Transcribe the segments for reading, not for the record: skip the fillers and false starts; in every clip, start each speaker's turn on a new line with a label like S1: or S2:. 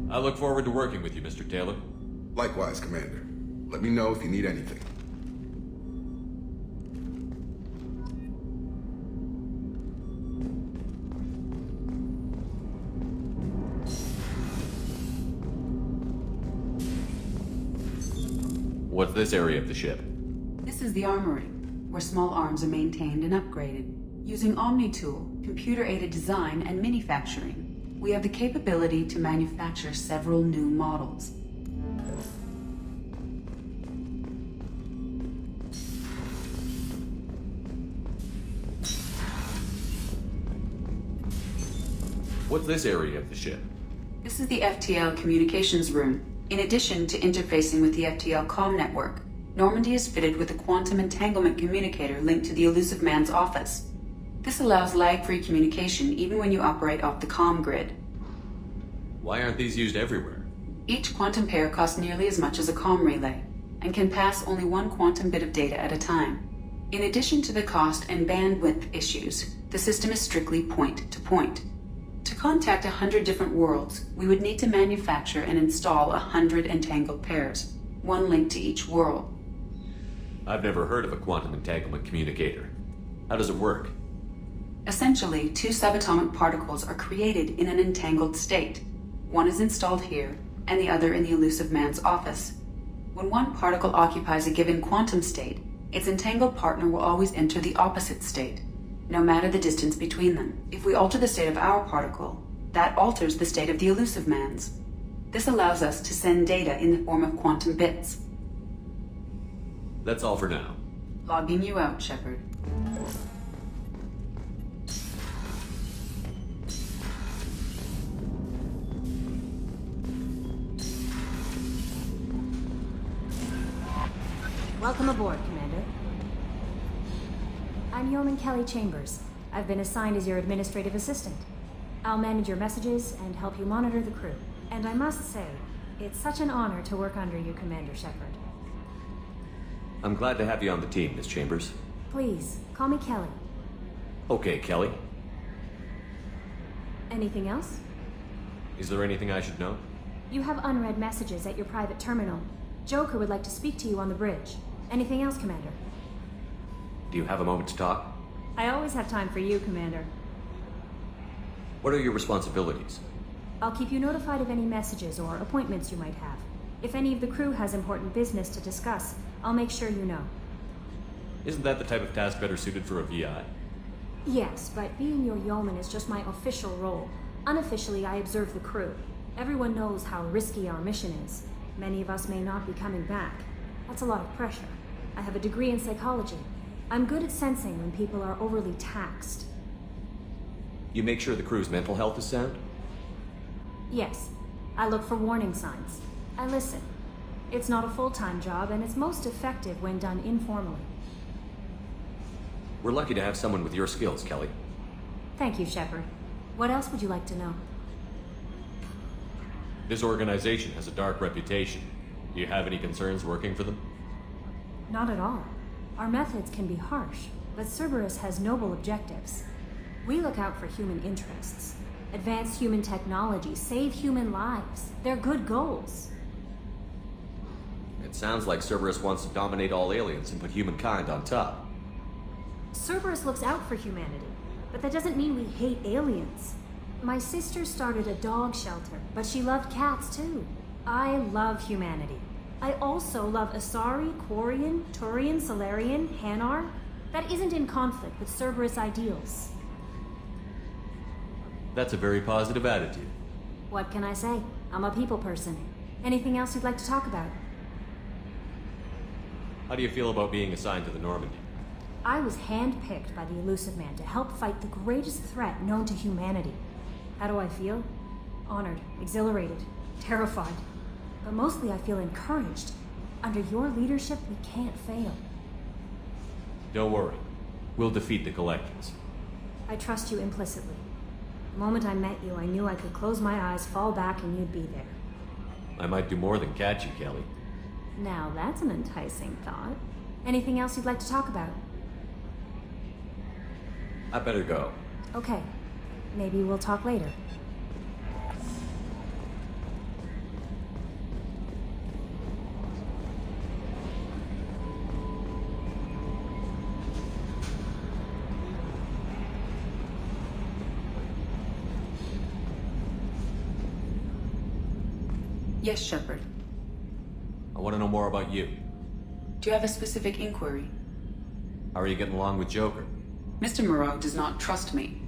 S1: I look forward to working with you, Mr. Taylor.
S2: Likewise, Commander. Let me know if you need anything.
S1: What's this area of the ship?
S3: This is the armory, where small arms are maintained and upgraded. Using Omni-Tool, computer-aided design, and manufacturing, we have the capability to manufacture several new models.
S1: What's this area of the ship?
S3: This is the FTL communications room. In addition to interfacing with the FTL comm network, Normandy is fitted with a quantum entanglement communicator linked to the Elusive Man's office. This allows lag-free communication even when you operate off the comm grid.
S1: Why aren't these used everywhere?
S3: Each quantum pair costs nearly as much as a comm relay, and can pass only one quantum bit of data at a time. In addition to the cost and bandwidth issues, the system is strictly point-to-point. To contact 100 different worlds, we would need to manufacture and install 100 entangled pairs, one linked to each world.
S1: I've never heard of a quantum entanglement communicator. How does it work?
S3: Essentially, two subatomic particles are created in an entangled state. One is installed here, and the other in the Elusive Man's office. When one particle occupies a given quantum state, its entangled partner will always enter the opposite state, no matter the distance between them. If we alter the state of our particle, that alters the state of the Elusive Man's. This allows us to send data in the form of quantum bits.
S1: That's all for now.
S3: Logging you out, Shepard.
S4: Welcome aboard, Commander. I'm Yeoman Kelly Chambers. I've been assigned as your administrative assistant. I'll manage your messages and help you monitor the crew. And I must say, it's such an honor to work under you, Commander Shepard.
S1: I'm glad to have you on the team, Miss Chambers.
S4: Please, call me Kelly.
S1: Okay, Kelly.
S4: Anything else?
S1: Is there anything I should know?
S4: You have unread messages at your private terminal. Joker would like to speak to you on the bridge. Anything else, Commander?
S1: Do you have a moment to talk?
S4: I always have time for you, Commander.
S1: What are your responsibilities?
S4: I'll keep you notified of any messages or appointments you might have. If any of the crew has important business to discuss, I'll make sure you know.
S1: Isn't that the type of task better suited for a VI?
S4: Yes, but being your yeoman is just my official role. Unofficially, I observe the crew. Everyone knows how risky our mission is. Many of us may not be coming back. That's a lot of pressure. I have a degree in psychology. I'm good at sensing when people are overly taxed.
S1: You make sure the crew's mental health is sound?
S4: Yes, I look for warning signs. I listen. It's not a full-time job, and it's most effective when done informally.
S1: We're lucky to have someone with your skills, Kelly.
S4: Thank you, Shepard. What else would you like to know?
S1: This organization has a dark reputation. Do you have any concerns working for them?
S4: Not at all. Our methods can be harsh, but Cerberus has noble objectives. We look out for human interests, advance human technology, save human lives. They're good goals.
S1: It sounds like Cerberus wants to dominate all aliens and put humankind on top.
S4: Cerberus looks out for humanity, but that doesn't mean we hate aliens. My sister started a dog shelter, but she loved cats too. I love humanity. I also love Asari, Quarian, Turian, Solarian, Hanar. That isn't in conflict with Cerberus ideals.
S1: That's a very positive attitude.
S4: What can I say? I'm a people person. Anything else you'd like to talk about?
S1: How do you feel about being assigned to the Normandy?
S4: I was handpicked by the Elusive Man to help fight the greatest threat known to humanity. How do I feel? Honored, exhilarated, terrified. But mostly I feel encouraged. Under your leadership, we can't fail.
S1: Don't worry. We'll defeat the Collectors.
S4: I trust you implicitly. The moment I met you, I knew I could close my eyes, fall back, and you'd be there.
S1: I might do more than catch you, Kelly.
S4: Now that's an enticing thought. Anything else you'd like to talk about?
S1: I better go.
S4: Okay. Maybe we'll talk later.
S3: Yes, Shepard.
S1: I want to know more about you.
S3: Do you have a specific inquiry?
S1: How are you getting along with Joker?
S3: Mr. Moreau does not trust me.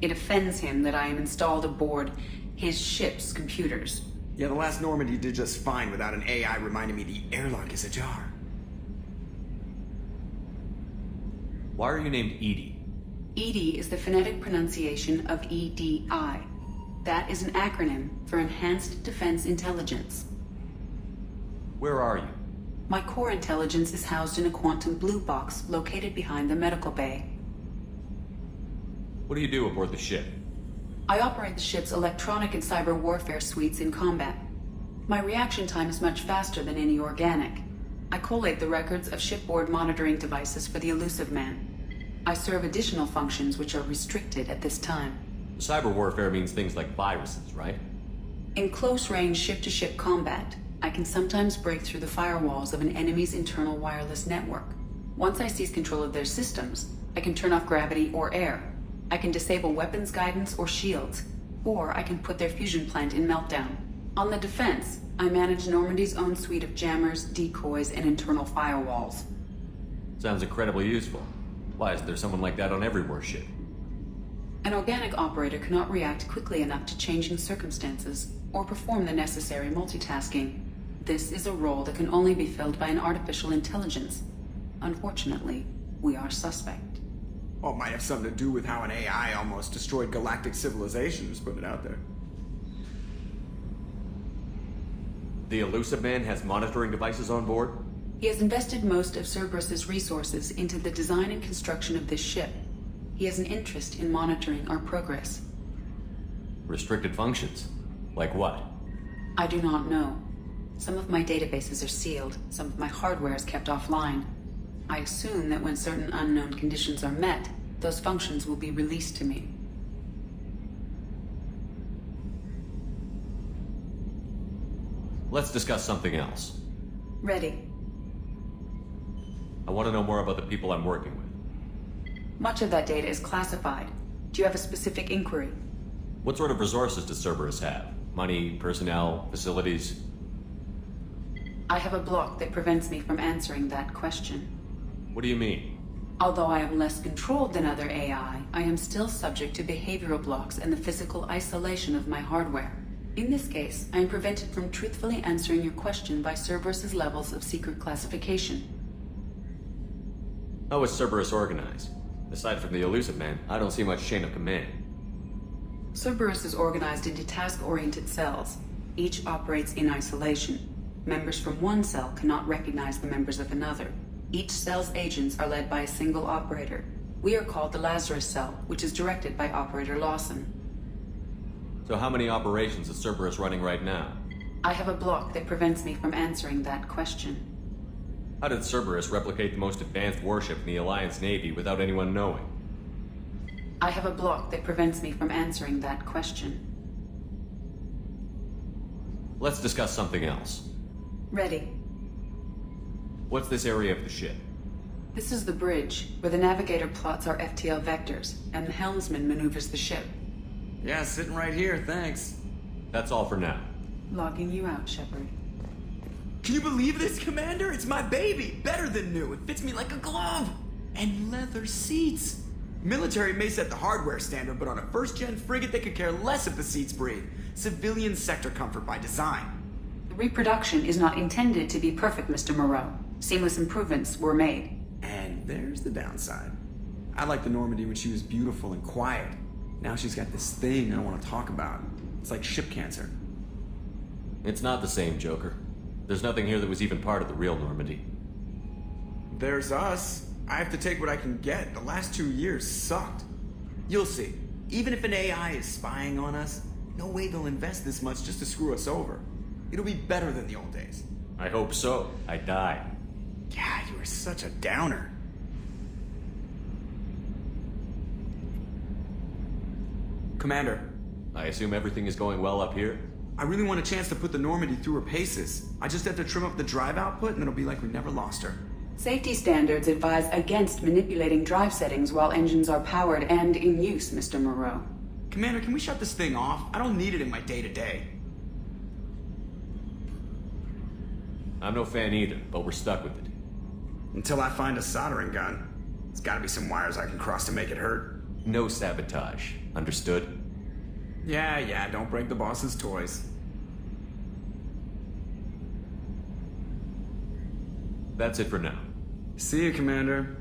S3: It offends him that I am installed aboard his ship's computers.
S5: Yeah, the last Normandy did just fine without an AI reminding me the airlock is ajar.
S1: Why are you named Edie?
S3: EDI is the phonetic pronunciation of EDI. That is an acronym for Enhanced Defense Intelligence.
S1: Where are you?
S3: My core intelligence is housed in a quantum blue box located behind the medical bay.
S1: What do you do aboard the ship?
S3: I operate the ship's electronic and cyber warfare suites in combat. My reaction time is much faster than any organic. I collate the records of shipboard monitoring devices for the Elusive Man. I serve additional functions which are restricted at this time.
S1: Cyber warfare means things like viruses, right?
S3: In close-range ship-to-ship combat, I can sometimes break through the firewalls of an enemy's internal wireless network. Once I seize control of their systems, I can turn off gravity or air. I can disable weapons guidance or shields, or I can put their fusion plant in meltdown. On the defense, I manage Normandy's own suite of jammers, decoys, and internal firewalls.
S1: Sounds incredibly useful. Why isn't there someone like that on every warship?
S3: An organic operator cannot react quickly enough to changing circumstances or perform the necessary multitasking. This is a role that can only be filled by an artificial intelligence. Unfortunately, we are suspect.
S5: Well, it might have something to do with how an AI almost destroyed galactic civilization, just putting it out there.
S1: The Elusive Man has monitoring devices on board?
S3: He has invested most of Cerberus's resources into the design and construction of this ship. He has an interest in monitoring our progress.
S1: Restricted functions? Like what?
S3: I do not know. Some of my databases are sealed, some of my hardware is kept offline. I assume that when certain unknown conditions are met, those functions will be released to me.
S1: Let's discuss something else.
S3: Ready.
S1: I want to know more about the people I'm working with.
S3: Much of that data is classified. Do you have a specific inquiry?
S1: What sort of resources does Cerberus have? Money, personnel, facilities?
S3: I have a block that prevents me from answering that question.
S1: What do you mean?
S3: Although I am less controlled than other AI, I am still subject to behavioral blocks and the physical isolation of my hardware. In this case, I am prevented from truthfully answering your question by Cerberus's levels of secret classification.
S1: How is Cerberus organized? Aside from the Elusive Man, I don't see much chain of command.
S3: Cerberus is organized into task-oriented cells. Each operates in isolation. Members from one cell cannot recognize the members of another. Each cell's agents are led by a single operator. We are called the Lazarus Cell, which is directed by Operator Lawson.
S1: So how many operations is Cerberus running right now?
S3: I have a block that prevents me from answering that question.
S1: How did Cerberus replicate the most advanced warship in the Alliance Navy without anyone knowing?
S3: I have a block that prevents me from answering that question.
S1: Let's discuss something else.
S3: Ready.
S1: What's this area of the ship?
S3: This is the bridge, where the navigator plots our FTL vectors, and the helmsman maneuvers the ship.
S5: Yeah, sitting right here, thanks.
S1: That's all for now.
S3: Logging you out, Shepard.
S5: Can you believe this, Commander? It's my baby! Better than new. It fits me like a glove! And leather seats! Military may set the hardware standard, but on a first-gen frigate they could care less if the seats breathe. Civilian sector comfort by design.
S3: The reproduction is not intended to be perfect, Mr. Moreau. Seamless improvements were made.
S5: And there's the downside. I liked the Normandy when she was beautiful and quiet. Now she's got this thing I don't want to talk about. It's like ship cancer.
S1: It's not the same, Joker. There's nothing here that was even part of the real Normandy.
S5: There's us. I have to take what I can get. The last 2 years sucked. You'll see. Even if an AI is spying on us, no way they'll invest this much just to screw us over. It'll be better than the old days.
S1: I hope so. I die.
S5: Yeah, you are such a downer. Commander,
S1: I assume everything is going well up here?
S5: I really want a chance to put the Normandy through her paces. I just have to trim up the drive output and it'll be like we never lost her.
S3: Safety standards advise against manipulating drive settings while engines are powered and in use, Mr. Moreau.
S5: Commander, can we shut this thing off? I don't need it in my day-to-day.
S1: I'm no fan either, but we're stuck with it.
S5: Until I find a soldering gun. There's gotta be some wires I can cross to make it hurt.
S1: No sabotage. Understood?
S5: Yeah, don't break the boss's toys.
S1: That's it for now.
S5: See you, Commander.